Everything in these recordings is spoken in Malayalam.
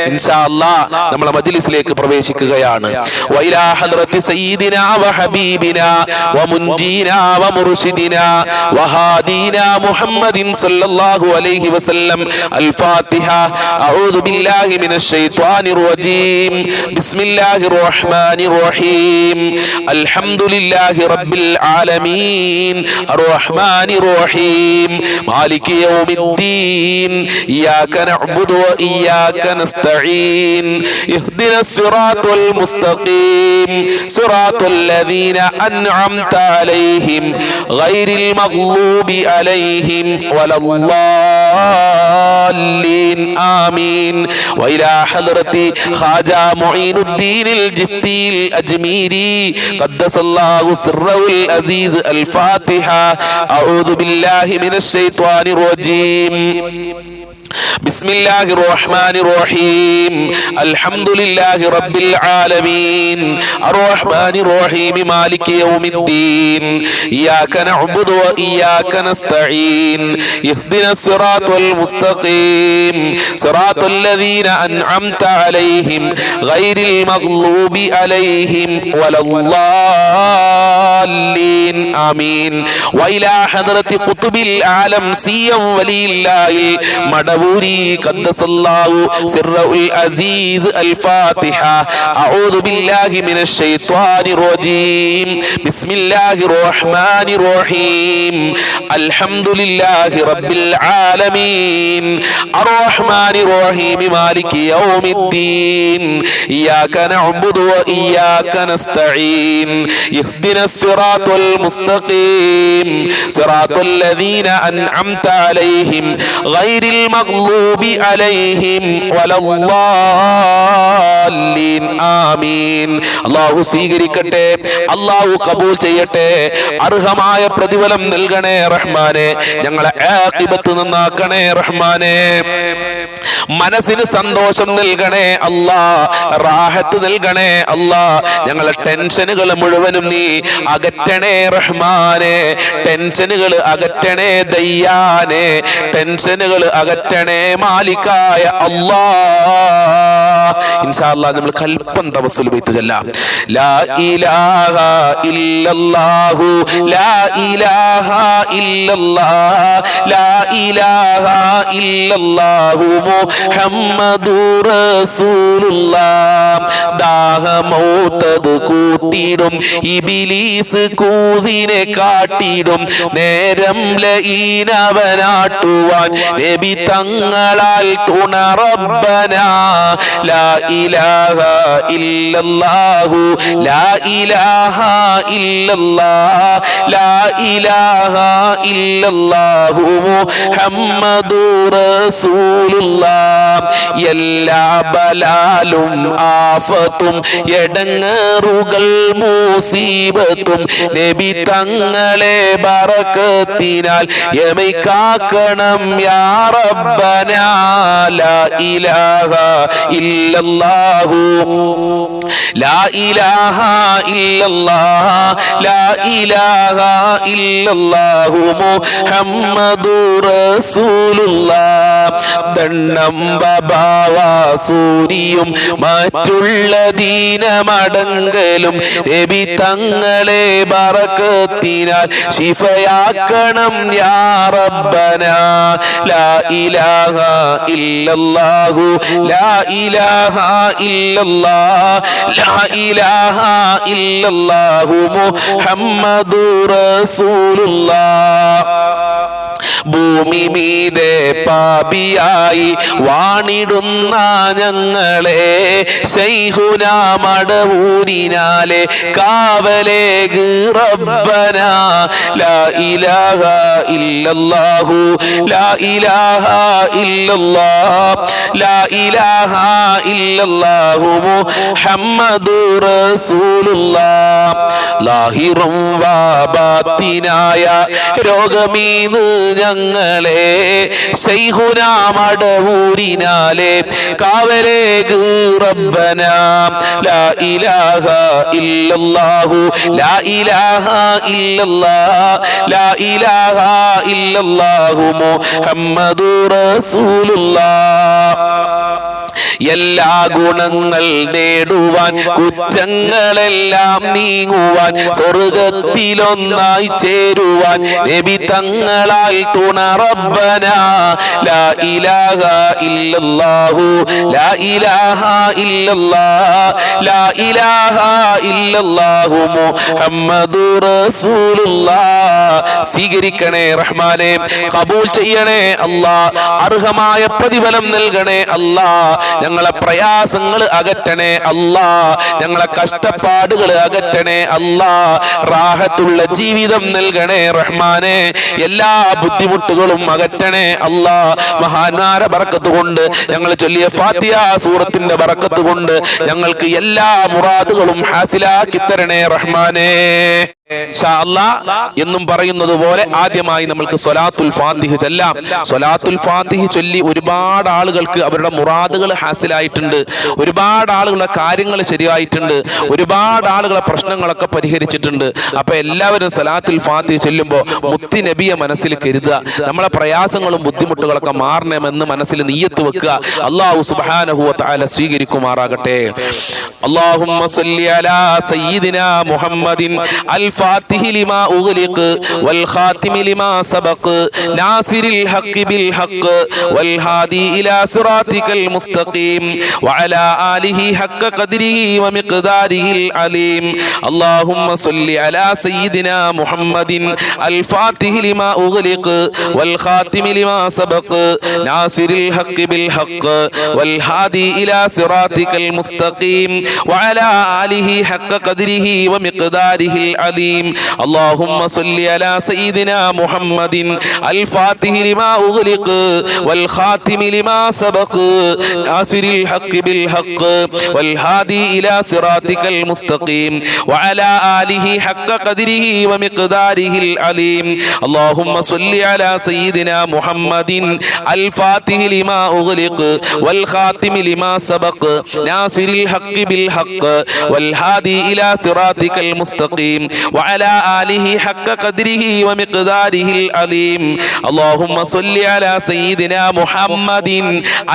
ഇൻഷാ അല്ലാഹ് നമ്മളെ മജ്ലിസിലേക്ക് പ്രവേശിക്കുകയാണ്. വഇലാ ഹദ്റത്തി സയ്യിദിനാ വഹബീബിനാ വമുൻജീനാ വമുർശിദിനാ വഹാദീനാ മുഹമ്മദിൻ സല്ലല്ലാഹു അലൈഹി വസല്ലം. അൽ-ഫാത്തിഹ. അഊദു ബില്ലാഹി മിനശ് ശൈത്വാനിർ റജീം. ബിസ്മില്ലാഹിർ റഹ്മാനിർ റഹീം. അൽഹംദുലില്ലാഹി റബ്ബിൽ ആലമീൻ അർറഹ്മാനിർ റഹീം മാലികി യൗമിദ്ദീൻ ഇയ്യാക നഅ്ബുദു വ ഇയ്യാക നസ്തഈൻ ഇഹ്ദിനസ് സിറാത്തൽ മുസ്തഖീം സിറാത്തൽ ലദീന അൻഅംത അലൈഹിം ഗൈറിൽ മഗ്ലൂബി അലൈഹിം വലദ്ദാല്ലീൻ ആമീൻ. വഇലാ ഹദ്റത്തി ഖാജാ മുഈനുദ്ദീനിൽ ജിസ്തിൽ അജ്മീരി ഖദ്ദസല്ലാഹു സിർറഹുൽ അസീസ്. അൽ-ഫാത്തിഹ. അഊദു ബില്ലാഹി മിനശ് ശൈത്വാനിർ റജീം. ബിസ്മില്ലാഹിർ റഹ്മാനിർ റഹീം. അൽഹംദുലില്ലാഹി റബ്ബിൽ ആലമീൻ അർറഹ്മാനിർ റഹീം മാലികി യൗമിദ്ദീൻ ഇയ്യാക നഅ്ബുദു വ ഇയ്യാക നസ്തഈൻ ഇഹ്ദിനസ് സിറാത്തൽ മുസ്തഖീം സിറാത്തൽ ലദീന അൻഅംത അലൈഹിം ഗൈറിൽ മഗ്ലൂബി അലൈഹിം വലദ്ദാല്ലീൻ ആമീൻ. വഇലാ ഹദ്റത്തി ഖുത്ബിൽ ആലം സിയം വലില്ലാഹിൽ മദബൂരി ഖദ്ദസല്ലാഹു സിർറഹുൽ അസീസ്. അൽ-ഫാത്തിഹ. അഊദു ബില്ലാഹി മിനശ് ശൈത്വാനിർ റജീം. ബിസ്മില്ലാഹിർ റഹ്മാനിർ റഹീം. അൽഹംദുലില്ലാഹി റബ്ബിൽ ആലമീൻ അർറഹ്മാനിർ റഹീം മാലികി യൗമിദ്ദീൻ ഇയ്യാക നഅ്ബുദു വ ഇയ്യാക നസ്തഈൻ ഇഹ്ദിനസ് സിറാത്തൽ മുസ്തഖീം സിറാത്തൽ ലദീന അൻഅംത അലൈഹിം ഗൈറിൽ മഗ്ലൂബി അലൈഹിം വലദ്ദാല്ലീൻ ആമീൻ. അല്ലാഹു സ്വീകരിക്കട്ടെ, അല്ലാഹു കബൂൽ ചെയ്യട്ടെ. അർഹമായ പ്രതിഫലം നൽകണേ റഹ്മാനെ. ഞങ്ങളെ ആഖിബത്ത് നന്നാക്കണേ റഹ്മാനെ. മനസ്സിന് സന്തോഷം നൽകണേ അല്ലാ, റാഹത്ത് നൽകണേ അല്ലാ. ഞങ്ങളെ ടെൻഷനുകൾ മുഴുവനും നീ അകറ്റണേ റഹ്മാനെ. ടെൻഷനുകൾ അകറ്റണേ ദയ്യാനെ. ടെൻഷനുകൾ അകറ്റണേ മാലിക്കായ അല്ലാ. ഇൻഷാ അല്ലാഹ് നമ്മൾ കൽപ്പൻ തവസ്സുൽ ബൈത്ത് ചൊല്ലാം. ലാ ഇലാഹ ഇല്ലല്ലാഹു ലാ ഇലാഹ ഇല്ലല്ലാഹ് ലാ ഇലാഹ ഇല്ലല്ലാഹു മുഹമ്മദുർ റസൂലുള്ളാഹ്. ദാഹമൗതത് കൂട്ടിടും ഇബ്ലീസ് കൂസിനെ കാട്ടിടും നേരം ലഈനവനാട്ടുവാൻ നബി തങ്ങളാൽ തുണ റബ്ബനാ. ലാ ഇലാഹ ഇല്ലല്ലാഹു ലാ ഇലാഹ ഇല്ലല്ലാഹ് ലാ ഇലാഹ ഇല്ലല്ലാഹു മുഹമ്മദുർ റസൂലുള്ളാഹ്. എല്ലാ ബലാലും ആഫത്തും എടങ്ങേറുകൾ മുസീബത്തും നബി തങ്ങളെ ബറക്കത്തിനാൽ യമൈ കാക്കണം യാ റബ്ബനാ. ലാ ഇലാഹ ഇല്ലല്ലാഹു ലാ ഇലാഹ ഇല്ലല്ലാഹ് ലാ ഇലാഹ ഇല്ലല്ലാഹു മുഹമ്മദുർ റസൂലുള്ളാഹ്. ദണ്ണം ബബാവ സൂരിയും മറ്റുള്ള ദീനമടങ്കലും നബി തങ്ങളെ ബറക്കത്തിനാൽ ശിഫയാക്കണം യാ റബ്ബനാ. ലാ ഇലാഹ ഇല്ലല്ലാഹു ലാ ഇലാഹ ഇല്ലല്ലാഹ് ലാ ഇലാഹ ഇല്ലല്ലാഹു മുഹമ്മദുർ റസൂലുള്ളാഹ്. ഭൂമി മീതെ പാപിയായി വാണിടുന്ന ഞങ്ങളെ ശൈഖുനാ മടവൂരിനാലെ കാവലേക് റബ്ബനാ. ലാ ഇലാഹ ഇല്ലല്ലാഹു ലാ ഇലാഹ ഇല്ലല്ലാഹ് ലാ ഇലാഹ ഇല്ലല്ലാഹു മുഹമ്മദുർ റസൂലുള്ളാഹ്. ലാഹിറും വാബാത്തിനായ രോഗമീന്ന് ഞങ്ങളെ ശൈഖുനാ മടവൂരിനാലെ കാവലേക് റബ്ബനാ. ലാ ഇലാഹ ഇല്ലല്ലാഹു ലാ ഇലാഹ ഇല്ലല്ലാഹ് ലാ ഇലാഹ ഇല്ലല്ലാഹു മുഹമ്മദുർ റസൂലുള്ളാഹ്. എല്ലാ ഗുണങ്ങൾ നേടുവാൻ കുറ്റങ്ങളെല്ലാം നീങ്ങുവാൻ സ്വർഗത്തിലൊന്നായി ചേരുവാൻ നബി തങ്ങളാൽ തുണ റബ്ബനാ ലാ ഇലാഹ ഇല്ലല്ലാഹു ലാ ഇലാഹ ഇല്ലല്ലാഹ് ലാ ഇലാഹ ഇല്ലല്ലാഹു മുഹമ്മദുർ റസൂലുള്ളാഹ്. സ്വീകരിക്കണേ റഹ്മാനെ, ഖബൂൽ ചെയ്യണേ അല്ലാ, അർഹമായ പ്രതിഫലം നൽകണേ അല്ലാ, ഞങ്ങളെ പ്രയാസങ്ങൾ അകറ്റണേ അല്ലാ, ഞങ്ങളെ കഷ്ടപ്പാടുകൾ അകറ്റണേ അല്ലാ, റാഹത്തുള്ള ജീവിതം നൽകണേ റഹ്മാനെ, എല്ലാ ബുദ്ധിമുട്ടുകളും അകറ്റണേ അല്ലാ. മഹാന്മാരെ ബറക്കത്ത് കൊണ്ട്, ഞങ്ങൾ ചൊല്ലിയ ഫാത്തിഹ സൂറത്തിന്റെ ബറക്കത്ത് കൊണ്ട് ഞങ്ങൾക്ക് എല്ലാ മുറാദുകളും ഹാസിലാക്കി തരണേ റഹ്മാനെ. ഇൻഷാ അല്ലാഹ് എന്നും പറയുന്നത് പോലെ ആദ്യമായി നമുക്ക് സ്വലാത്തുൽ ഫാത്തിഹ ചൊല്ലാം. സ്വലാത്തുൽ ഫാത്തിഹ ചൊല്ലി ഒരുപാട് ആളുകൾക്ക് അവരുടെ മുറാദുകൾ ഹാസിലായിട്ടുണ്ട്, ഒരുപാട് ആളുകളുടെ കാര്യങ്ങൾ ശരിയായിട്ടുണ്ട്, ഒരുപാട് ആളുകളെ പ്രശ്നങ്ങളൊക്കെ പരിഹരിച്ചിട്ടുണ്ട്. അപ്പൊ എല്ലാവരും സ്വലാത്തുൽ ഫാത്തിഹ ചൊല്ലുമ്പോൾ മുത്തി നബിയെ മനസ്സിൽ കരുതുക, നമ്മളെ പ്രയാസങ്ങളും ബുദ്ധിമുട്ടുകളൊക്കെ മാറണമെന്ന് മനസ്സിൽ നിയ്യത്ത് വെക്കുക. അല്ലാഹു സുബ്ഹാനഹു വ തആല സ്വീകരിക്കുമാറാകട്ടെ. അല്ലാഹുമ്മ സ്വല്ലി അലാ സയ്യിദിനാ മുഹമ്മദിൻ الفاتح لما أغلق والخاتم لما سبق ناصر الحق بالحق والهادي إلى صراطك المستقيم وعلى آله حق قدره ومقداره العليم. اللهم صل على سيدنا محمد الفاتح لما أغلق والخاتم لما سبق ناصر الحق بالحق والهادي إلى صراطك المستقيم وعلى آله حق قدره ومقداره العليم. اللهم صل على سيدنا محمد الفاتح لما أغلق والخاتم لما سبق ناصر الحق بالحق والهادي إلى صراطك المستقيم وعلى آله حق قدره ومقداره العليم. اللهم صل على سيدنا محمد الفاتح لما أغلق والخاتم لما سبق ناصر الحق بالحق والهادي إلى صراطك المستقيم وعلى آله حق قدره ومقداره العظيم. اللهم صل على سيدنا محمد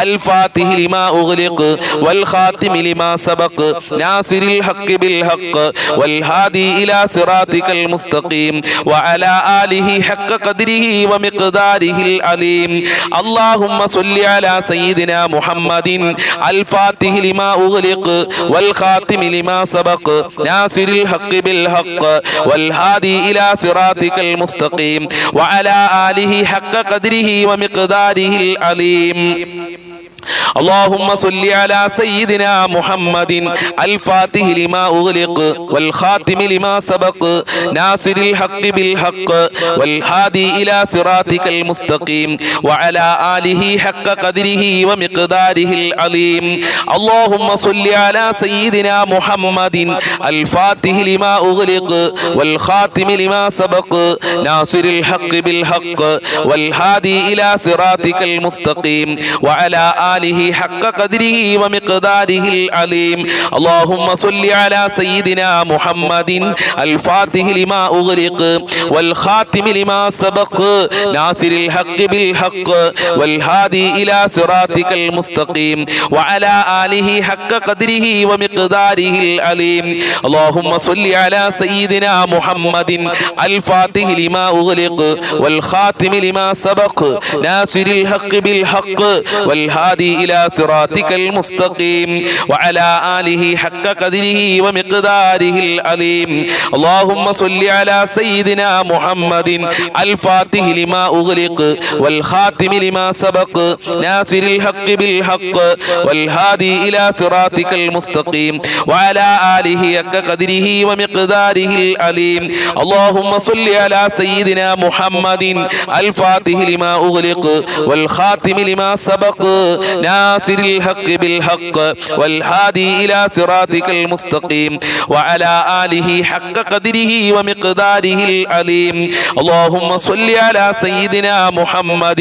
الفاتح لما أغلق والخاتم لما سبق ناصر الحق بالحق والهادي إلى صراطك المستقيم وعلى آله حق قدره ومقداره العظيم. اللهم صل على سيدنا محمد الفاتح لما أغلق والخاتم لما سبق ناصر الحق بالحق والهادي إلى صراطك المستقيم وعلى آله حق قدره ومقداره العظيم. اللهم صل على سيدنا محمد الفاتح لما أغلق والخاتم لما سبق ناصر الحق بالحق والهادي إلى صراطك المستقيم وعلى آله حق قدره ومقداره العظيم. اللهم صل على سيدنا محمد الفاتح لما أغلق والخاتم لما سبق ناصر الحق بالحق والهادي إلى صراطك المستقيم وعلى آله حق قدره ومقداره العظيم. اللهم صل على سيدنا محمد الفاتح لما أغلق والخاتم لما سبق ناصر الحق بالحق والهادي إلى صراطك المستقيم وعلى آله حق قدره ومقداره العظيم. اللهم صل على سيدنا محمد الفاتح لما أغلق والخاتم لما سبق ناصر الحق بالحق والهادي إلى صراطك المستقيم وعلى آله حق قدره ومقداره العظيم. اللهم صل على سيدنا محمد الفاتح لما أغلق والخاتم لما سبق ناصر الحق بالحق والهادي إلى صراطك المستقيم وعلى آله حق قدره ومقداره العظيم. اللهم صل على سيدنا محمد الفاتح لما أغلق والخاتم لما سبق ناصر الحق بالحق والهادي إلى صراطك المستقيم وعلى آله حق قدره ومقداره العظيم. اللهم صل على سيدنا محمد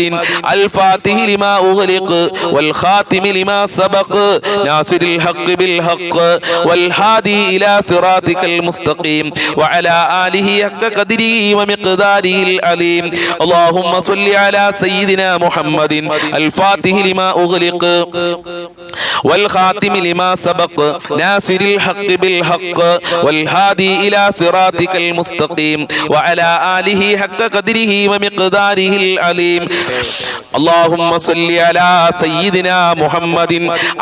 الفاتح لما أغلق والخاتم لما سبق ناصر الحق بالحق والهادي إلى صراطك المستقيم وعلى آله حق قدره ومقداره العظيم. اللهم صل على سيدنا محمد الفاتح لما أغلق أغلق والخاتم لما سبق ناصر الحق بالحق والهادي إلى صراطك المستقيم وعلى آله حق قدره ومقداره العليم اللهم صل على سيدنا محمد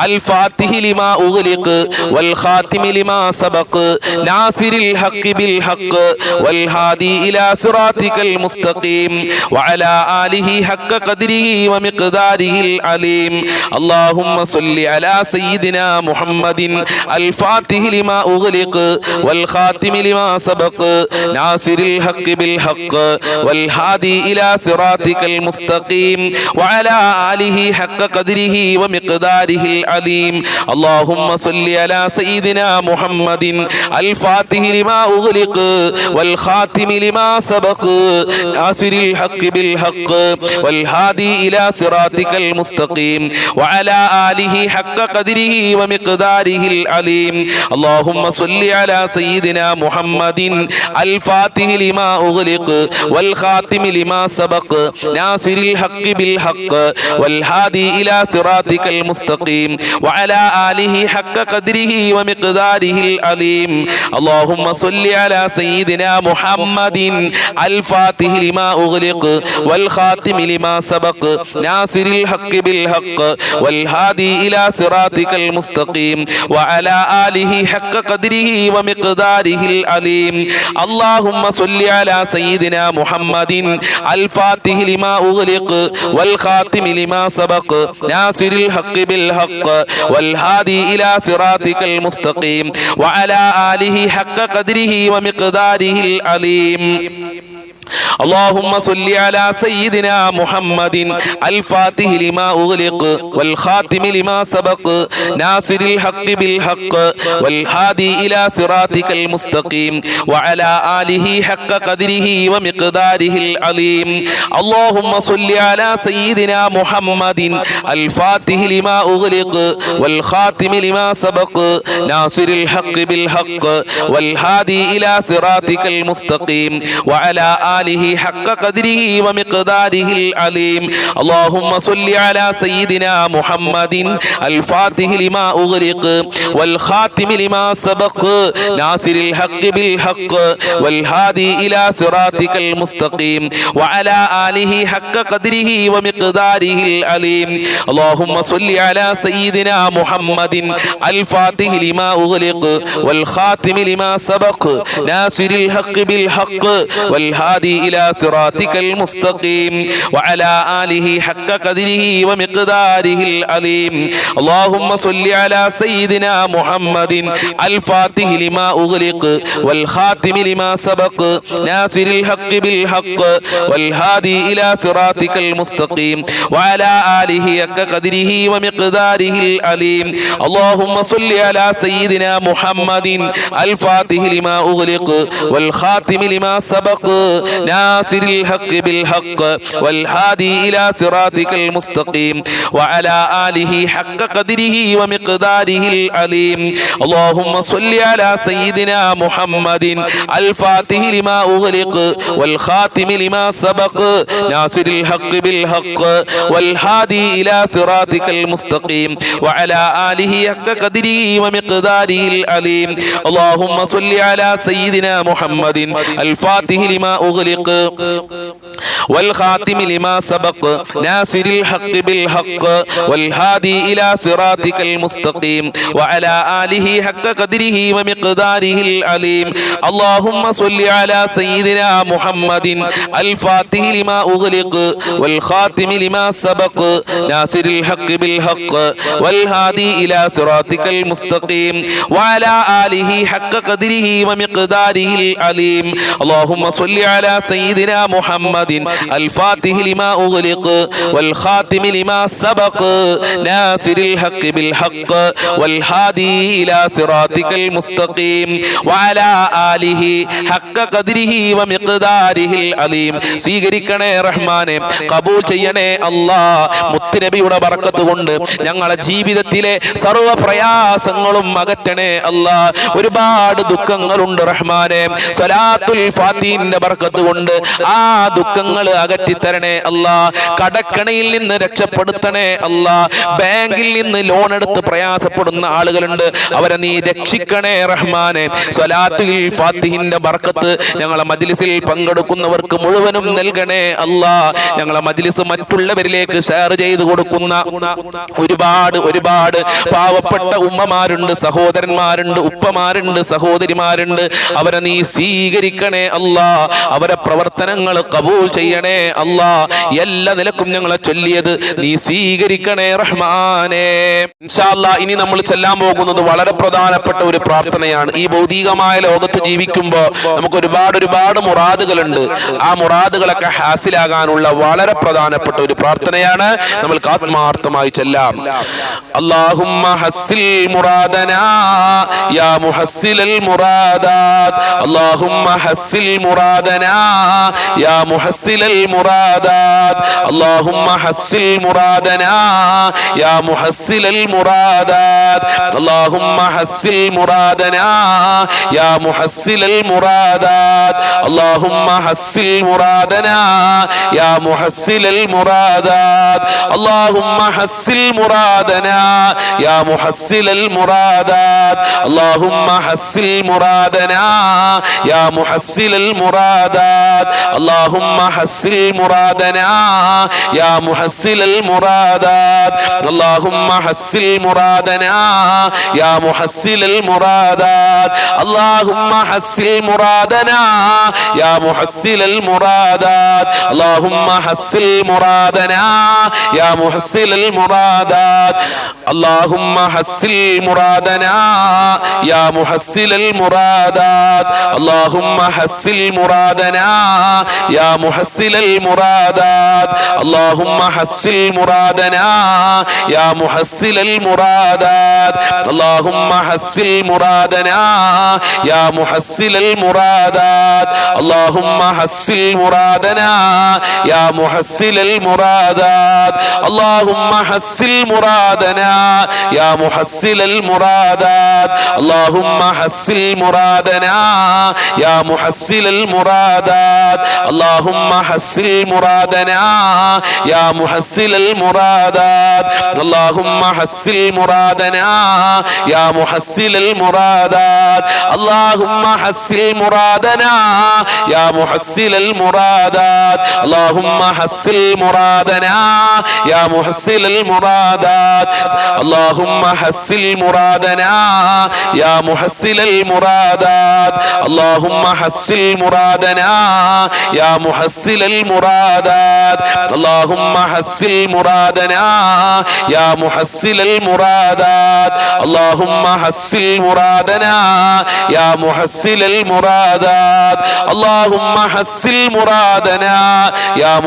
الفاتح لما أغلق والخاتم لما سبق ناصر الحق بالحق والهادي إلى صراطك المستقيم وعلى آله حق قدره ومقداره العليم اللهم صل على سيدنا محمد الفاتح لما أغلق والخاتم لما سبق ناصر الحق بالحق والهادي إلى صراطك المستقيم وعلى آله حق قدره ومقداره العليم اللهم صل على سيدنا محمد الفاتح لما أغلق والخاتم لما سبق ناصر الحق بالحق والهادي إلى صراطك المستقيم وعلى آله حق قدره ومقداره العليم اللهم صل على سيدنا محمد الفاتح لما أغلق والخاتم لما سبق ناصر الحق بالحق والهادي إلى صراطك المستقيم وعلى آله حق قدره ومقداره العليم اللهم صل على سيدنا محمد الفاتح لما أغلق والخاتم لما سبق ناصر الحق بالحق والهادي إلى صراطك المستقيم وعلى آله حق قدره ومقداره العليم اللهم صل على سيدنا محمد الفاتح لما أغلق والخاتم لما سبق ناصر الحق بالحق والهادي إلى صراطك المستقيم وعلى آله حق قدره ومقداره العليم اللهم صل على سيدنا محمد الفاتح لما أغلق والخاتم لما سبق ناصر الحق بالحق والهادي إلى صراطك المستقيم وعلى آله حق قدره ومقداره العليم اللهم صل على سيدنا محمد الفاتح لما أغلق والخاتم لما سبق ناصر الحق بالحق والهادي إلى صراطك المستقيم وعلى آله حق قدره ومقداره العليم اللهم صل على سيدنا محمد الفاتح لما أغلق والخاتم لما سبق ناصر الحق بالحق والهادي إلى صراطك المستقيم وعلى آله حق قدره ومقداره العليم اللهم صل على سيدنا محمد الفاتح لما أغلق والخاتم لما سبق ناصر الحق بالحق والهادي إلى صراطك المستقيم وعلى آله حق قدره ومقداره العليم اللهم صل على سيدنا محمد الفاتح لما أغلق والخاتم لما سبق ناصر الحق بالحق والهادي إلى صراطك المستقيم وعلى آله حق قدره ومقداره العليم اللهم صل على سيدنا محمد الفاتح لما أغلق والخاتم لما سبق ناصر الحق بالحق والهادي إلى صراطك المستقيم وعلى آله حق قدره ومقداره العليم اللهم صل على سيدنا محمد الفاتح لما أغلق والخاتم لما سبق ناصر الحق بالحق والهادي إلى صراطك المستقيم وعلى آله حق قدره ومقداره العليم اللهم صل على سيدنا محمد الفاتح لما أغلق والخاتم لما سبق ناصر الحق بالحق والهادي إلى صراطك المستقيم وعلى آله حق قدره ومقداره العليم اللهم صل على سيدنا محمد الفاتح لما أغلق والخاتم لما سبق ناصر الحق بالحق والهادي إلى صراطك المستقيم وعلى آله حق قدره ومقداره العليم اللهم صل على سيدنا محمد الفاتح لما أغلق والخاتم لما سبق ناصر الحق بالحق والهادي إلى صراطك المستقيم وعلى آله حق قدره ومقداره العليم സ്വീകരിക്കണേ റഹ്മാനെ, കബൂൽ ചെയ്യണേ അല്ലാ. മുത്തുനബിയുടെ ബറക്കത്ത് കൊണ്ട് ഞങ്ങളുടെ ജീവിതത്തിലെ സർവ്വ പ്രയാസങ്ങളും അകറ്റണേ അല്ലാ. ഒരുപാട് ദുഃഖങ്ങളുണ്ട് റഹ്മാനെ. സ്വലാത്തുൽ ഫാത്തിഹിന്റെ ബറക്കത്ത് കൊണ്ട് ആ ദുഃഖങ്ങൾ അകറ്റിത്തരണേ അല്ലാ. കടക്കണിയിൽ നിന്ന് രക്ഷപ്പെടുത്തണേ അല്ലാ. ബാങ്കിൽ നിന്ന് ലോൺ എടുത്ത് പ്രയാസപ്പെടുന്ന ആളുകളുണ്ട്, അവരെ നീ രക്ഷിക്കണേ റഹ്മാനെ. സ്വലാത്തുൽ ഫാത്തിഹിന്റെ ബർക്കത്ത് ഞങ്ങളെ മജ്ലിസിൽ പങ്കെടുക്കുന്നവർക്ക് മുഴുവനും നൽകണേ അല്ലാ. ഞങ്ങളെ മജ്ലിസ് മറ്റുള്ളവരിലേക്ക് ഷെയർ ചെയ്തു കൊടുക്കുന്ന ഒരുപാട് പാവപ്പെട്ട ഉമ്മമാരുണ്ട്, സഹോദരന്മാരുണ്ട്, ഉപ്പമാരുണ്ട്, സഹോദരിമാരുണ്ട്. അവരെ നീ സ്വീകരിക്കണേ അല്ലാ. അവരെ പ്രവർത്തനങ്ങൾ കബൂൽ ചെയ്യണേ അല്ലാ. എല്ലാ നിലക്കും ഞങ്ങളെ ചൊല്ലിയത് നീ സ്വീകരിക്കണേ റഹ്മാനേ. ഇൻഷാ അല്ലാ ഇനി നമ്മൾ ചെല്ലാൻ പോകുന്നത് വളരെ പ്രധാനപ്പെട്ട ഒരു പ്രാർത്ഥനയാണ്. ഈ ഭൗതികമായ ലോകത്ത് ജീവിക്കുമ്പോൾ നമുക്ക് ഒരുപാട് മുറാദുകളുണ്ട്. ആ മുറാദുകളൊക്കെ ഹാസിലാകാനുള്ള വളരെ പ്രധാനപ്പെട്ട ഒരു പ്രാർത്ഥനയാണ്. നമ്മൾക്ക് ആത്മാർത്ഥമായി ചെല്ലാം. അല്ലാഹുമ്മ ഹസ്സിൽ മുറാദനാ യാ മുഹസ്സിലൽ മുറാദാത്. അല്ലാഹുമ്മ ഹസ്സിൽ മുറാദനാ യാ മുഹസ്സിലൽ മുറാദാത്. അല്ലാഹുമ്മ ഹസ്സിൽ മുറാദനാ യാ മുഹസ്സിലൽ മുറാദാത്. അല്ലാഹുമ്മ ഹസ്സിൽ മുറാദനാ യാ മുഹസ്സിലൽ മുറാദാത്. അല്ലാഹുമ്മ ഹസ്സിൽ മുറാദനാ യാ മുഹസ്സിലൽ മുറാദാത്. അല്ലാഹുമ്മ ഹസ്സിൽ മുറാദനാ യാ മുഹസ്സിലൽ മുറാദാത്. അല്ലാഹുമ്മ ഹസ്സിൽ മുറാദനാ യാ മുഹസ്സിലൽ മുറാദാത്. അല്ലാഹുമ്മ ഹസ്സിൽ മുറാദനാ യാ മുഹസ്സിലൽ മുറാദാത്. അല്ലാഹുമ്മ ഹസ്സിൽ മുറാദനാ യാ മുഹസ്സിലൽ മുറാദാത്. അല്ലാഹുമ്മ ഹസ്സിൽ മുറാദനാ യാ മുഹസ്സിലൽ മുറാദാത്. അല്ലാഹുമ്മ ഹസ്സിൽ മുറാദനാ യാ മുഹസ്സിലൽ മുറാദാത്. അല്ലാഹുമ്മ ഹസ്സിൽ മുറാദനാ യാ മുഹസ്സിലൽ മുറാദാത്. അല്ലാഹുമ്മ ഹസ്സിൽ മുറാദനാ യാ മുഹസ്സിലൽ മുറാദാത്. അല്ലാഹുമ്മ ഹസ്സിൽ മുറാദനാ യാ മുഹസ്സിലൽ മുറാദാത്. അല്ലാഹുമ്മ ഹസ്സിൽ മുറാദനാ യാ മുഹസ്സിലൽ മുറാദാത്. അല്ലാഹുമ്മ ഹസ്സിൽ മുറാദനാ യാ മുഹസ്സിലൽ മുറാദാത്. അല്ലാഹുമ്മ ഹസ്സിൽ മുറാദനാ യാ മുഹസ്സിലൽ മുറാദാത്. അല്ലാഹുമ്മ ഹസ്സിൽ മുറാദനാ യാ മുഹസ്സിലൽ മുറാദാത്. അല്ലാഹുമ്മ ഹസ്സിൽ മുറാദനാ യാ മുഹസ്സിലൽ മുറാദാത്. അല്ലാഹുമ്മ ഹസ്സിൽ മുറാദനാ യാ മുഹസ്സിലൽ മുറാദാത്. അല്ലാഹുമ്മ ഹസ്സിൽ മുറാദനാ യാ മുഹസ്സിലൽ മുറാദാത്. അല്ലാഹുമ്മ ഹസ്സിൽ മുറാദനാ യാ മുഹസ്സിലൽ മുറാദാത്. അല്ലാഹുമ്മ ഹസ്സിൽ മുറാദനാ യാ മുഹസ്സിലൽ മുറാദാത്. അല്ലാഹുമ്മ ഹസ്സിൽ മുറാദനാ യാ മുഹസ്സിലൽ മുറാദാത്. അല്ലാഹുമ്മ ഹസ്സിൽ മുറാദനാ യാ മുഹസ്സിലൽ മുറാദാത്. അല്ലാഹുമ്മ ഹസ്സിൽ മുറാദനാ യാ മുഹസ്സിലൽ മുറാദാത്. അല്ലാഹുമ്മ ഹസ്സിൽ മുറാദനാ യാ മുഹസ്സിലൽ മുറാദാത്. അല്ലാഹുമ്മ ഹസ്സിൽ മുറാദനാ യാ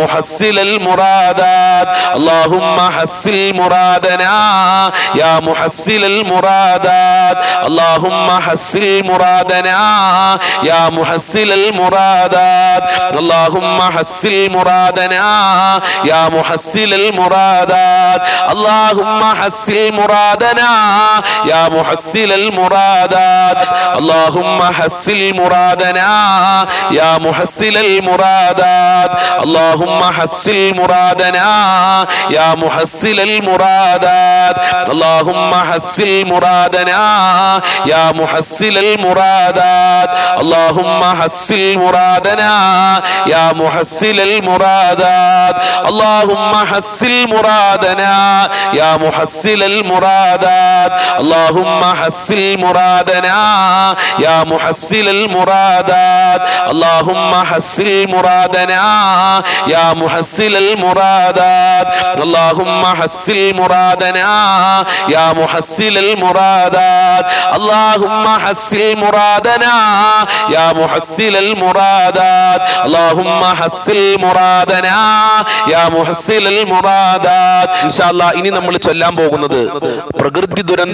മുഹസ്സിലൽ മുറാദാത്. അല്ലാഹുമ്മ ഹസ്സിൽ മുറാദനാ യാ മുഹസ്സിലൽ മുറാദാത്. അല്ലാഹുമ്മ ഹസ്സിൽ മുറാദനാ യാ മുഹസ്സിലൽ മുറാദാത്. അല്ലാഹുമ്മ ഹസ്സിൽ മുറാദനാ യാ മുഹസ്സിലൽ മുറാദാത്. അല്ലാഹുമ്മ ഹസ്സിൽ മുറാദനാ യാ മുഹസ്സിലൽ മുറാദാത്. അല്ലാഹുമ്മ ഹസ്സിൽ മുറാദനാ യാ മുഹസ്സിലൽ മുറാദാത്. അല്ലാഹുമ്മ ഹസ്സിൽ മുറാദനാ യാ മുഹസ്സിലൽ മുറാദാത്. അല്ലാഹുമ്മ ഹസ്സിൽ മുറാദനാ യാ മുഹസ്സിലൽ മുറാദാത്. അല്ലാഹുമ്മ ഹസ്സിൽ മുറാദനാ യാ മുഹസ്സിലൽ മുറാദാത്. അല്ലാഹുമ്മ ഹസ്സിൽ മുറാദനാ യാ മുഹസ്സിലൽ മുറാദാത്. അല്ലാഹുമ്മ ഹസ്സിൽ മുറാദനാ യാ മുഹസ്സിലൽ മുറാദാത്. അല്ലാഹുമ്മ ഹസ്സിൽ മുറാദനാ യാ മുഹസ്സിലൽ മുറാദാത്. അല്ലാഹുമ്മ ഹസ്സിൽ മുറാദനാ യാ മുഹസ്സിലൽ മുറാദാത്. അല്ലാഹുമ്മ ഹസ്സിൽ മുറാദനാ യാ മുഹസ്സിലൽ മുറാദാത്. ഇൻഷാ അല്ലാഹ് ഇനി നമ്മൾ ചൊല്ലാൻ പോകുന്നത് പ്രകൃതി ദുരന്ത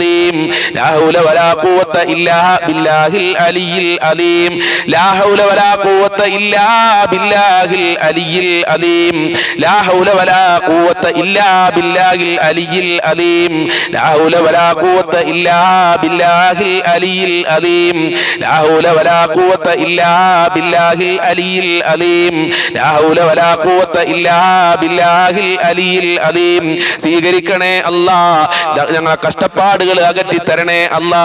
അലീം ലാ ഹൗല വലാ ഖുവത ഇല്ലാ ബില്ലാഹിൽ അലിയിൽ അലീം ലാ ഹൗല വലാ ഖുവത ഇല്ലാ ബില്ലാഹിൽ അലിയിൽ അലീം ലാ ഹൗല വലാ ഖുവത ഇല്ലാ ബില്ലാഹിൽ അലിയിൽ അലീം ലാ ഹൗല വലാ ഖുവത ഇല്ലാ ബില്ലാഹിൽ അലിയിൽ അലീം ലാ ഹൗല വലാ ഖുവത ഇല്ലാ ബില്ലാഹിൽ അലിയിൽ അലീം ലാ ഹൗല വലാ ഖുവത ഇല്ലാ ബില്ലാഹിൽ അലിയിൽ അലീം. സ്വീകരിക്കണേ അല്ലാ, ഞങ്ങളെ കഷ്ടപ്പാടുകൾ അകറ്റി തരണേ അല്ലാ,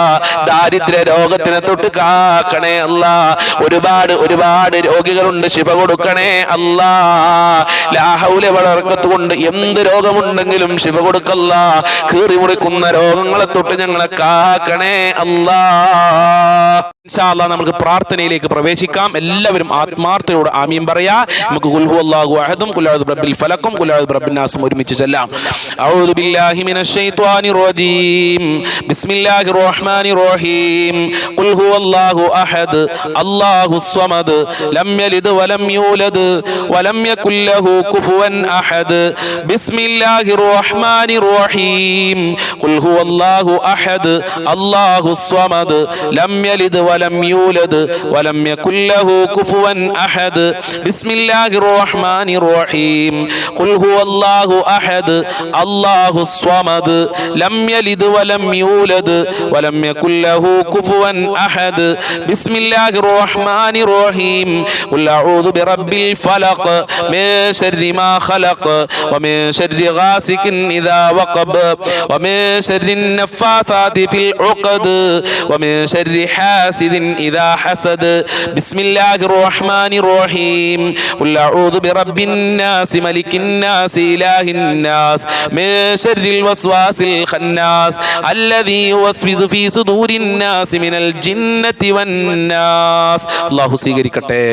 ദാരിദ്ര്യ രോഗത്തിനെ തൊട്ട് കാക്കണേ അല്ലാ. ഒരുപാട് ഒരുപാട് രോഗികളുണ്ട്, ശിഫ കൊടുക്കണേ അല്ലാ. ലാ ഹൗല വളർക്കത്ത് കൊണ്ട് എന്ത് രോഗമുണ്ടെങ്കിലും ശിഫ കൊടുക്കല്ലാ. കീറി മുറിക്കുന്ന രോഗങ്ങളെ തൊട്ട് ഞങ്ങളെ കാക്കണേ അല്ലാ. ഇൻഷാ അല്ലാഹ് നമുക്ക് പ്രാർത്ഥനയിലേക്ക് പ്രവേശിക്കാം. എല്ലാവരും ആത്മാർത്ഥതയോടെ ആമീൻ പറയാ. നമുക്ക് ഖുൽ ഹുവല്ലാഹു അഹദും ഖുൽ അഊദു ബിറബ്ബിൽ ഫലഖും ഖുൽ അഊദു ബിറബ്ബിൻ നാസും ഒരുമിച്ച് ചൊല്ലാം. അഊദു ബില്ലാഹി മിനശ് ശൈത്വാനിർ റജീം ബിസ്മില്ലാഹിർ റഹ്മാനിർ റഹീം ഖുൽ ഹുവല്ലാഹു അഹദ് അല്ലാഹുസ് സ്വമദ് ലം യലിദ് വലം യൂലദ് വലം യകുൽ ലഹു കുഫുവൻ അഹദ് ബിസ്മില്ലാഹിർ റഹ്മാനിർ റഹീം ഖുൽ ഹുവല്ലാഹു അഹദ് അല്ലാഹുസ് സ്വമദ് ലം യലിദ് വലം യൂലദ് വലം യകുൽ ലഹു കുഫുവൻ അഹദ് ബിസ്മില്ലാഹിർ റഹ്മാനിർ റഹീം ഖുൽ ഹുവല്ലാഹു അഹദ് അല്ലാഹുസ് സ്വമദ് ലം യലിദ് വലം യൂലദ് വലം യകുൽ ലഹു കുഫുവൻ അഹദ് ബിസ്മില്ലാഹിർ റഹ്മാനിർ റഹീം ഖുൽ അഊദു ബിറബ്ബിൽ ഫലഖ് മിൻ ശർരി മാ ഖലഖ് വമിൻ ശർരി ഗാസികിൻ ഇദാ വഖബ് വമിൻ ശർരി النفاثات في العقد ومن شر حاسد إذا حسد بسم الله الرحمن الرحيم قل أعوذ برب الناس ملك الناس إله الناس من شر الوسواس الخناس الذي يوسوس في صدور الناس من الجنة والناس. الله സ്വീകരിക്കട്ടെ.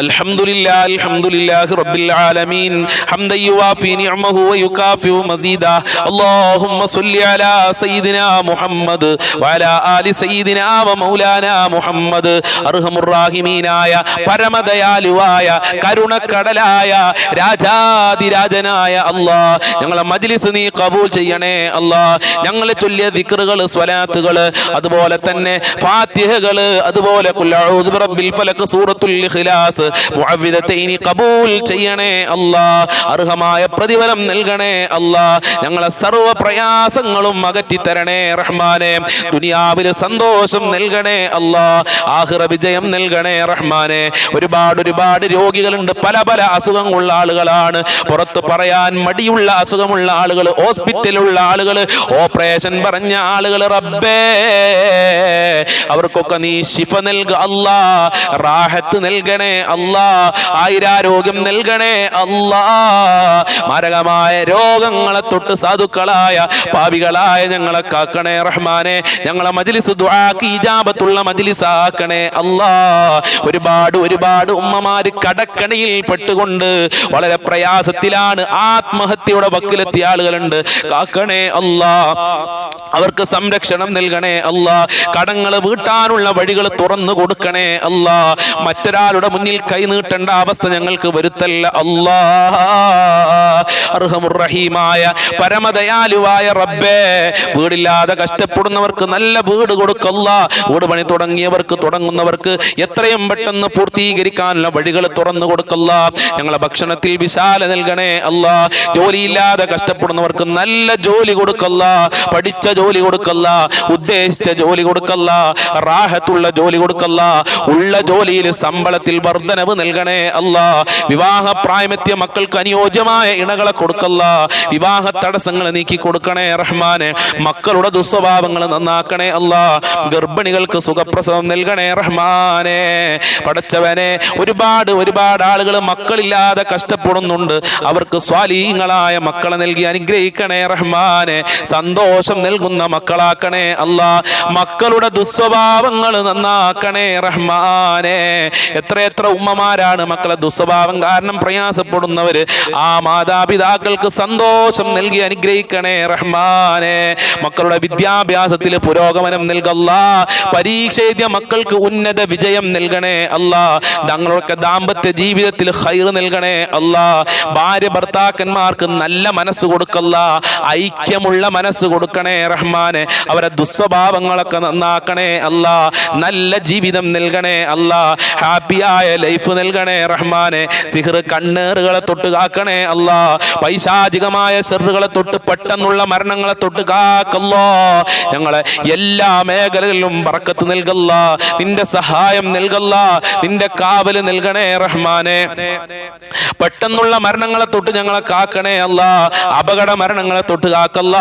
അൽഹംദുലില്ലാഹി റബ്ബിൽ ആലമീൻ ഹംദൻ യുവാഫി നിഅമഹു വയുകാഫി മസീദാ. അല്ലാഹുമ്മ സ്വല്ലി അലാ സയ്യിദിനാ മുഹമ്മദ് വഅലാ ആലി സയ്യിദിനാ വമൗലാനാ മുഹമ്മദ്. അർഹമുർ റഹീമീനായ പരമദയാലുവായ കരുണക്കടലായ രാജാതിരാജനായ അല്ലാഹ്, ഞങ്ങളെ മജ്ലിസ് നീ ഖബൂൽ ചെയ്യണേ അല്ലാഹ്. ഞങ്ങളെ ചൊല്ലിയ ദിക്റുകൾ, സ്വലാത്തുകൾ, അതുപോലെ തന്നെ ഫാത്തിഹകൾ, അതുപോലെ ഖുൽ അഊദു ബിറബ്ബിൽ ഫലഖ്, സൂറത്തുൽ ഇഖ്ലാസ്, മുഅവ്വിദതൈനി ഖബൂൽ ചെയ്യണേ അല്ലാഹ്. അർഹമായ പ്രതിഫലം നൽകണേ അല്ലാഹ്. ഞങ്ങളെ സർവ്വ പ്രയാസങ്ങളും അകറ്റി തരണേ റഹ്മാനെ. ദുനിയാവിൽ സന്തോഷം നൽകണേ അല്ലാഹ്, ആഖിറ വിജയം നൽകണേ റഹ്മാനെ. ഒരുപാട് ഒരുപാട് രോഗികളുണ്ട്, പല പല അസുഖങ്ങളുള്ള ആളുകളാണ്, പുറത്ത് പറയാൻ മടിയുള്ള അസുഖമുള്ള ആളുകൾ, ഹോസ്പിറ്റലുള്ള ആളുകൾ, ഓപ്പറേഷൻ പറഞ്ഞ ആളുകൾ. റബ്ബേ, അവർക്കൊക്കെ നീ ശിഫ നൽക അല്ലാഹ്, റാഹത്ത് നൽകണേ അല്ലാഹ്, ആയിരാരോഗ്യം നൽകണേ അല്ലാഹ്. മാരകമായ രോഗങ്ങളെ തൊട്ട് സാധുക്കളായ പാപികളായ ഞങ്ങളെ കാക്കണേ റഹ്മാനെ. ഞങ്ങളെ മജ്ലിസ് ദുആക്ക് ഇജാബത്തുള്ള മജ്ലിസ് ആക്കണേ അല്ലാഹ്. ഒരുപാട് ഒരുപാട് ഉമ്മമാര് കടക്കണിയിൽ പെട്ടുകൊണ്ട് വളരെ പ്രയാസത്തിലാണ്, ആത്മഹത്യയുടെ വക്കിലെത്തിയ ആളുകളുണ്ട്. കാക്കണേ അല്ലാഹ്, അവർക്ക് സംരക്ഷണം നൽകണേ അല്ലാഹ്. കടങ്ങൾ വീട്ടാനുള്ള വഴികൾ തുറന്നു കൊടുക്കണേ അല്ലാഹ്. മറ്റൊരാളുടെ മുന്നിൽ കൈ നീട്ടേണ്ട അവസ്ഥ ഞങ്ങൾക്ക് വരുത്തല്ല അല്ലാഹ്. അർഹമുർ റഹീമായ പരമദയാലുവായ റബ്ബേ, വീടില്ലാതെ കഷ്ടപ്പെടുന്നവർക്ക് നല്ല വീട് കൊടുക്കല്ല. വീട് പണി തുടങ്ങിയവർക്ക്, തുടങ്ങുന്നവർക്ക് എത്രയും പെട്ടെന്ന് പൂർത്തീകരിക്കാനുള്ള വഴികൾ തുറന്നു കൊടുക്കല്ല. ഞങ്ങളെ ഭക്ഷണത്തിൽ വിശാല നൽകണേ അല്ലാഹ്. ജോലിയില്ലാതെ കഷ്ടപ്പെടുന്നവർക്ക് നല്ല ജോലി കൊടുക്കല്ല, പഠിച്ച ജോലി കൊടുക്കല്ല, ഉദ്ദേശിച്ച ജോലി കൊടുക്കല്ല, റാഹത്തുള്ള ജോലി കൊടുക്കല്ല. ഉള്ള ജോലിയിൽ ശമ്പളത്തിൽ വർധനവ് നൽകണേ അല്ലാഹ്. വിവാഹ പ്രായമെത്തിയ മക്കൾക്ക് അനുയോജ്യമായ ഇണകളെ കൊടുക്കല്ല. വിവാഹ തടസ്സങ്ങൾ നീക്കി കൊടുക്കണേ റഹ്മാനെ. മക്കളുടെ ദുസ്വഭാവങ്ങൾ നന്നാക്കണേ അല്ലാഹ്. ഗർഭിണികൾക്ക് സുഖപ്രസവം നൽകണേ റഹ്മാനെ. പടച്ചവനെ, ഒരുപാട് ഒരുപാട് ആളുകൾ മക്കളില്ലാതെ കഷ്ടപ്പെടുന്നുണ്ട്. അവർക്ക് സ്വാലീഹങ്ങളായ മക്കളെ നൽകി അനുഗ്രഹിക്കണേ റഹ്മാനെ. സന്തോഷം നൽകുന്ന മക്കളാക്കണേ അല്ലാഹ്. മക്കളുടെ ദുസ്വഭാവം ദുസ്വഭാവങ്ങൾ നന്നാക്കണേ റഹ്മാനെ. എത്രയെത്ര ഉമ്മമാരാണ് മക്കളെ ദുസ്വഭാവം കാരണം പ്രയാസപ്പെടുന്നവര്. ആ മാതാപിതാക്കൾക്ക് സന്തോഷം നൽകി അനുഗ്രഹിക്കണേ റഹ്മാനെ. മക്കളുടെ വിദ്യാഭ്യാസത്തിൽ പുരോഗമനം നൽകല്ലാ. പരീക്ഷ എഴുതിയ മക്കൾക്ക് ഉന്നത വിജയം നൽകണേ അല്ലാ. ഞങ്ങളുടെ ദാമ്പത്യ ജീവിതത്തിൽ ഖൈർ നൽകണേ അല്ലാ. ഭാര്യ ഭർത്താക്കന്മാർക്ക് നല്ല മനസ്സ് കൊടുക്കല്ല, ഐക്യമുള്ള മനസ്സ് കൊടുക്കണേ റഹ്മാനെ. അവരെ ദുസ്വഭാവങ്ങളൊക്കെ നന്നാക്കണേ അല്ലാ. നല്ല ജീവിതം നൽകണേ അല്ലാ. ഹാപ്പിയായ ലൈഫ് നൽകണേ റഹ്മാനെ. സിഹ്ർ കണ്ണേറുകളെ തൊട്ട് കാക്കണേ അല്ലാ. പൈശാചികമായ ശർറുകളെ തൊട്ട് പെട്ടെന്നുള്ള മരണങ്ങളെ തൊട്ട് കാക്കല്ലോ. ഞങ്ങളെ എല്ലാ മേഖലകളിലും ബർക്കത്ത് നൽകല്ല, നിന്റെ സഹായം നൽകല്ല, നിന്റെ കാവല് നൽകണേ റഹ്മാനെ. പെട്ടെന്നുള്ള മരണങ്ങളെ തൊട്ട് ഞങ്ങളെ കാക്കണേ അല്ലാ. അപകട മരണങ്ങളെ തൊട്ട് കാക്കല്ല.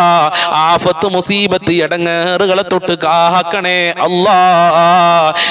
ആഫത്ത് മുസീബത്ത് എടങ്ങേറുകളെ തൊട്ട് കാക്കണേ അല്ലാ.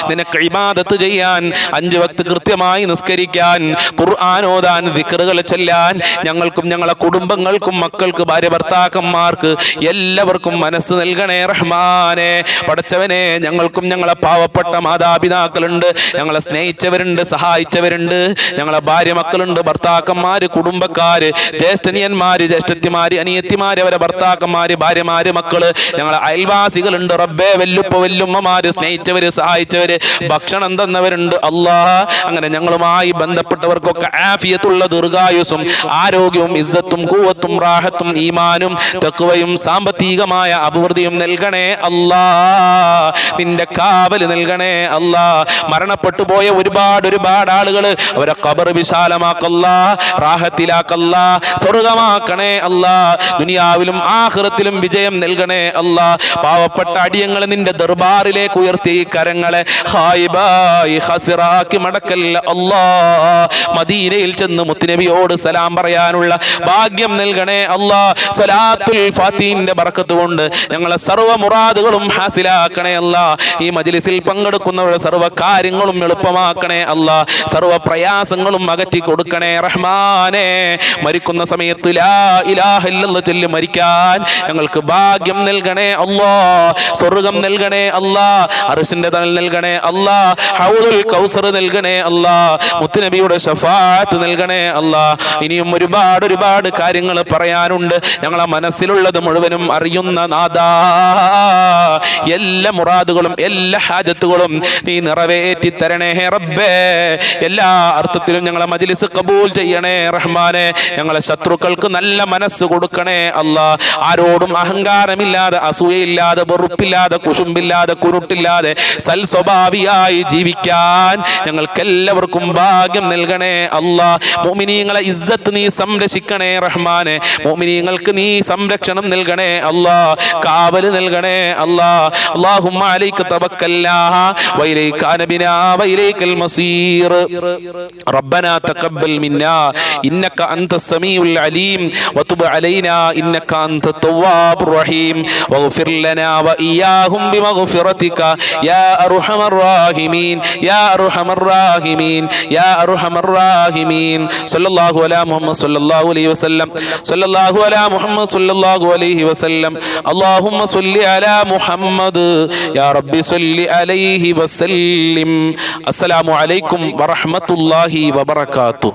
നിനക്ക് ഇബാദത്ത് ചെയ്യാൻ, 5 വക്ത് കൃത്യമായി നിസ്കരിക്കാൻ, ഖുർആൻ ഓതാൻ, ദിക്റുകൾ ചൊല്ലാൻ ഞങ്ങൾക്കും ഞങ്ങളെ കുടുംബങ്ങൾക്കും മക്കൾക്ക് ഭാര്യ ഭർത്താക്കന്മാർക്ക് എല്ലാവർക്കും മനസ്സ് നൽകണേ റഹ്മാനെ. പടച്ചവനെ, ഞങ്ങൾക്കും ഞങ്ങളെ പാവപ്പെട്ട മാതാപിതാക്കളുണ്ട്, ഞങ്ങളെ സ്നേഹിച്ചവരുണ്ട്, സഹായിച്ചവരുണ്ട്, ഞങ്ങളെ ഭാര്യ മക്കളുണ്ട്, ഭർത്താക്കന്മാര്, കുടുംബക്കാര്, ജ്യേഷ്ഠനിയന്മാര്, ജ്യേഷ്ഠത്തിമാര്, അനിയത്തിമാര്, അവരെ ഭർത്താക്കന്മാര്, ഭാര്യമാര്, മക്കള്, ഞങ്ങളെ അയൽവാസികളുണ്ട് റബ്ബേ. വെല്ലുപ്പ വെല്ലുമ്മമാര്, സ്നേഹിച്ചവര്, സഹായിച്ചവര്, ഭക്ഷണം തന്നവരുണ്ട് അല്ലാ. അങ്ങനെ ഞങ്ങളുമായി ബന്ധപ്പെട്ടവർക്കൊക്കെ ആഫിയത്തുള്ള ദീർഘായുസ്സും ആരോഗ്യവും ഇസ്സത്തും ഖുവത്തും റാഹത്തും ഈമാനും തഖ്വയും സാമ്പത്തികമായ അഭിവൃദ്ധിയും നൽകണേ അല്ലാ. നിന്റെ കാവല് നൽകണേ അല്ലാ. മരണപ്പെട്ടു പോയ ഒരുപാട് ആളുകൾ അവരെ ഖബർ വിശാലമാക്കല്ലാ, റാഹത്തിലാക്കല്ലാ, സ്വർഗമാക്കണേ അല്ലാ. ദുനിയാവിലും ആഖിറത്തിലും വിജയം നൽകണേ അല്ലാ. പാവപ്പെട്ട അടിയങ്ങൾ നിന്റെ ദർബാറിലേക്ക് ഉയർത്തി കരങ്ങളെ ഹായിബായി ഹസിറാക്കി മടക്കല്ല അല്ലാ. മദീനയിൽ ചെന്ന് മുത്തുനബിയോട് സലാം പറയാനുള്ള ഭാഗ്യം നൽകണേ അല്ലാ. സ്വലാത്തുൽ ഫാത്തിഹിന്റെ ബർക്കത്ത് കൊണ്ട് ഞങ്ങളെ സർവ്വ മുറാദുകളും ഹാസിലാക്കണേ അല്ലാ. ഈ മജ്ലിസിൽ പങ്കെടുക്കുന്നവരുടെ സർവ്വ കാര്യങ്ങളും എളുപ്പമാക്കണേ അല്ലാ. സർവ്വ പ്രയാസങ്ങളും അകറ്റി കൊടുക്കണേ റഹ്മാനെ. മരിക്കുന്ന സമയത്ത് ലാ ഇലാഹ ഇല്ലല്ലാഹ് ചൊല്ലി മരിക്കാൻ ഞങ്ങൾക്ക് ഭാഗ്യം നൽകണേ അല്ലാ. സ്വർഗ്ഗം നൽകണേ അല്ലാ. അർശിന്റെ തണൽ നൽകണേ അല്ലാ. ഹൗദുൽ കൗസർ നൽകണേ അല്ലാ. മുത്തുനബിയുടെ ശഫാഅത്ത് നൽകണേ അല്ലാ. ഇനിയും ഒരുപാട് കാര്യങ്ങൾ പറയാനുണ്ട്. ഞങ്ങളെ മനസ്സിലുള്ളത് മുഴുവനും അറിയുന്ന നാഥാ, എല്ലാ മുറാദുകളും എല്ലാ ഹാജത്തുകളും നീ നിറവേറ്റി തരണേ റബ്ബേ. എല്ലാ അർത്ഥത്തിലും ഞങ്ങളെ മജ്ലിസ് കബൂൽ ചെയ്യണേ റഹ്മാനെ. ഞങ്ങളെ ശത്രുക്കൾക്ക് നല്ല മനസ്സ് കൊടുക്കണേ അല്ലാ. ആരോടും അഹങ്കാരമില്ലാതെ, അസൂയയില്ലാതെ, വെറുപ്പില്ലാതെ, കുശുമ്പില്ലാതെ, കുരുട്ടില്ലാതെ സൽ സ്വഭാവിയായി ജീവിക്കാൻ ഞങ്ങൾക്കെല്ലാവർക്കും ഭാഗ്യം നൽകണേ അല്ലാ. മുഅ്മിനീങ്ങളെ ഇസ്സത്ത് നീ സംരക്ഷിക്കണേ റഹ്മാനെ. മുഅ്മിനീങ്ങൾക്ക് നീ സംരക്ഷണം നൽകണേ അല്ലാ. കാവല് നൽകണേ അല്ലാ. അല്ലാഹുമ്മ അലൈക തവക്കൽനാ വഇലൈക അനബിനാ വഇലൈകൽ മസീർ. റബ്ബനാ തഖബ്ബൽ മിന്നാ ഇന്നക അൻതസ് സമീഉൽ അലീം വതുബ് അലൈനാ ഇന്നക അൻതത് തവ്വാബുർ റഹീം വഗ്ഫിർ ലനാ വഇയ്യാഹും ബിമഗ്ഫിറതിക യാ അർഹമർ റാഹിമീൻ യാ അർഹമർ റാഹിമീൻ യാ അർഹമർ റാഹിമീൻ. സല്ലല്ലാഹു അലാ മുഹമ്മദ് സല്ലല്ലാഹു അലൈഹി വസല്ലം. സല്ലല്ലാഹു അലാ മുഹമ്മദ് സല്ലല്ലാഹു അലൈഹി വസല്ലം. അല്ലാഹുമ്മ സ്വല്ലി അലാ മുഹമ്മദ് യാ റബ്ബി സ്വല്ലി അലൈഹി വസല്ലിം. അസ്സലാമു അലൈക്കും വറഹ്മത്തുള്ളാഹി വബറകാതുഹു.